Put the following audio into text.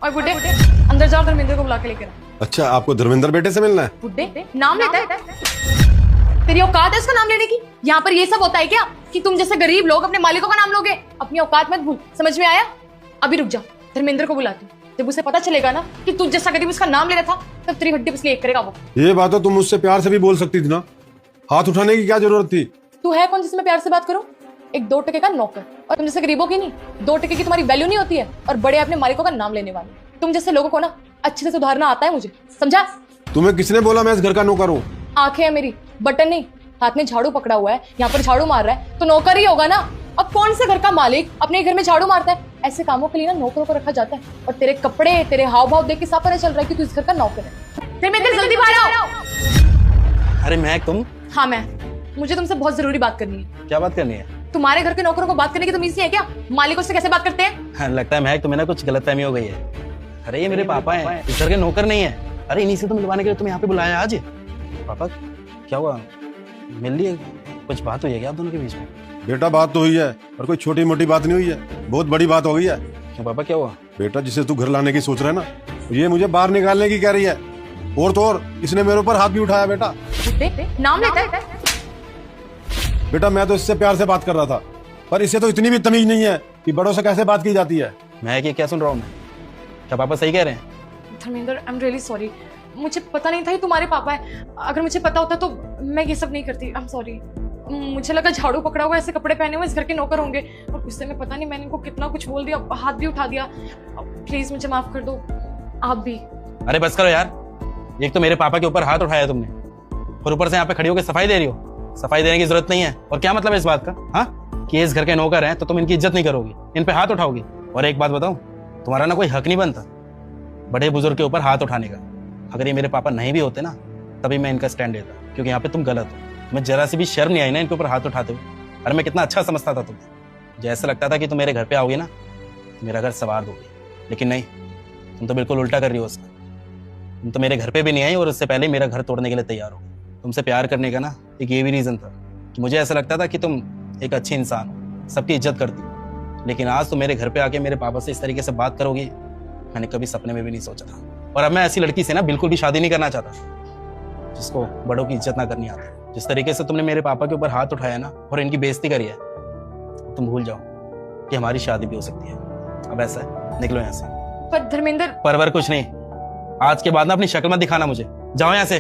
और बुड्ढे अंदर जाओ, धर्मेंद्र को बुला के लेकर आओ। अच्छा, आपको धर्मेंद्र बेटे से मिलना है? बुड्ढे नाम लेता है? तेरी औकात है उसका नाम लेने की? यहाँ पर ये सब होता है क्या कि तुम जैसे गरीब लोग अपने मालिकों का नाम लोगे? अपनी औकात मत भूल, समझ में आया? अभी रुक जा, धर्मेंद्र को बुलाती हूँ। जब उसे पता चलेगा ना कि तू जैसा गरीब उसका नाम ले रहा था, तब तेरी हड्डी पसली एक करेगा वो। ये बात तो तुम मुझसे प्यार से भी बोल सकती थी ना, हाथ उठाने की क्या जरूरत थी? तू है कौन जिससे मैं प्यार से बात करूं? एक 2 टके का नौकर, और तुम जैसे गरीबों की नहीं, 2 टके की तुम्हारी वैल्यू नहीं होती है, और बड़े अपने मालिकों का नाम लेने वाले। तुम जैसे लोगों को ना अच्छे से सुधारना आता है मुझे, समझा? तुम्हें किसने बोला मैं इस घर का नौकर हूँ? आंखें है मेरी, बटन नहीं। हाथ में झाड़ू पकड़ा हुआ है, यहाँ पर झाड़ू मार रहा है तो नौकर ही होगा ना। अब कौन से घर का मालिक अपने घर में झाड़ू मारता है? ऐसे कामों के लिए ना नौकरों को रखा जाता है। और तेरे कपड़े, तेरे हाव भाव देख के साफ पता चल रहा है कि तू इस घर का नौकर है। धर्मेंद्र जल्दी बाहर आओ। अरे महक तुम? हाँ मैं, मुझे तुमसे बहुत जरूरी बात करनी है। क्या बात करनी है? तुम्हारे घर के नौकरों को बात करने की तमीज नहीं है क्या? मालिकों से कैसे बात करते हैं? हाँ, लगता है महक तुम्हें ना कुछ गलतफहमी हो गई है। अरे ये मेरे पापा हैं, इस घर के नौकर नहीं है। अरे इन्हीं से तो मिलवाने के लिए तुम्हें यहाँ पे बुलाया आज। पापा क्या हुआ, मिल लिए? कुछ बात हुई है क्या आप दोनों के बीच में? बेटा बात तो हुई है, और कोई छोटी मोटी बात नहीं हुई है, बहुत बड़ी बात हो गई है। क्यों पापा क्या हुआ? बेटा जिसे तू घर लाने की सोच रहा है ना, ये मुझे बाहर निकालने की कह रही है। और तो और इसने मेरे ऊपर हाथ भी उठाया। बेटा नाम लेता है? बेटा मैं तो इससे प्यार से बात कर रहा था, पर इसे तो इतनी भी तमीज नहीं है कि बड़ों से कैसे बात की जाती है। महक ये क्या सुन रहा हूँ मैं? क्या पापा सही कह रहे हैं? Dharmendra I am really sorry, मुझे पता नहीं था ये तुम्हारे पापा है। अगर मुझे पता होता तो मैं ये सब नहीं करती। I am sorry. मुझे लगा झाड़ू पकड़ा हुआ, ऐसे कपड़े पहने हुए इस घर के नौकर होंगे, और गुस्से में पता नहीं मैंने इनको कितना कुछ बोल दिया, हाथ भी उठा दिया। प्लीज मुझे माफ कर दो, आप भी। अरे बस करो यार, एक तो मेरे पापा के ऊपर हाथ उठाया तुमने, और ऊपर से यहाँ पे खड़ी होकर सफाई दे रही हो। सफाई देने की जरूरत नहीं है। और क्या मतलब है इस बात का, हाँ, कि इस घर के नौकर हैं तो तुम इनकी इज्जत नहीं करोगी, इन पे हाथ उठाओगी। और एक बात बताऊं, तुम्हारा ना कोई हक नहीं बनता बड़े बुजुर्ग के ऊपर हाथ उठाने का। अगर ये मेरे पापा नहीं भी होते ना, तभी मैं इनका स्टैंड लेता, क्योंकि यहाँ पे तुम गलत हो। तुम्हें जरा सी भी शर्म नहीं आई ना इनके ऊपर हाथ उठाते हुए। अरे मैं कितना अच्छा समझता था तुम्हें, मुझे ऐसा लगता था कि तुम मेरे घर पे आओगी ना तो मेरा घर संवार दोगी, लेकिन नहीं, तुम तो बिल्कुल उल्टा कर रही हो उसका। तुम तो मेरे घर पे भी नहीं आई और उससे पहले मेरा घर तोड़ने के लिए तैयार हो। तुमसे प्यार करने का ना एक ये भी रीजन था कि मुझे ऐसा लगता था कि तुम एक अच्छी इंसान हो, सबकी इज्जत करती हो। लेकिन आज तुम मेरे घर पे आके मेरे पापा से इस तरीके से बात करोगी, मैंने कभी सपने में भी नहीं सोचा था। और अब मैं ऐसी लड़की से ना बिल्कुल भी शादी नहीं करना चाहता जिसको बड़ों की इज्जत ना करनी आती। जिस तरीके से तुमने मेरे पापा के ऊपर हाथ उठाया ना और इनकी बेइज्जती करी है, तुम भूल जाओ कि हमारी शादी भी हो सकती है। अब ऐसा है, निकलो यहाँ से। पर धर्मेंद्र। परवर कुछ नहीं, आज के बाद ना अपनी शक्ल मत दिखाना मुझे। जाओ यहाँ से।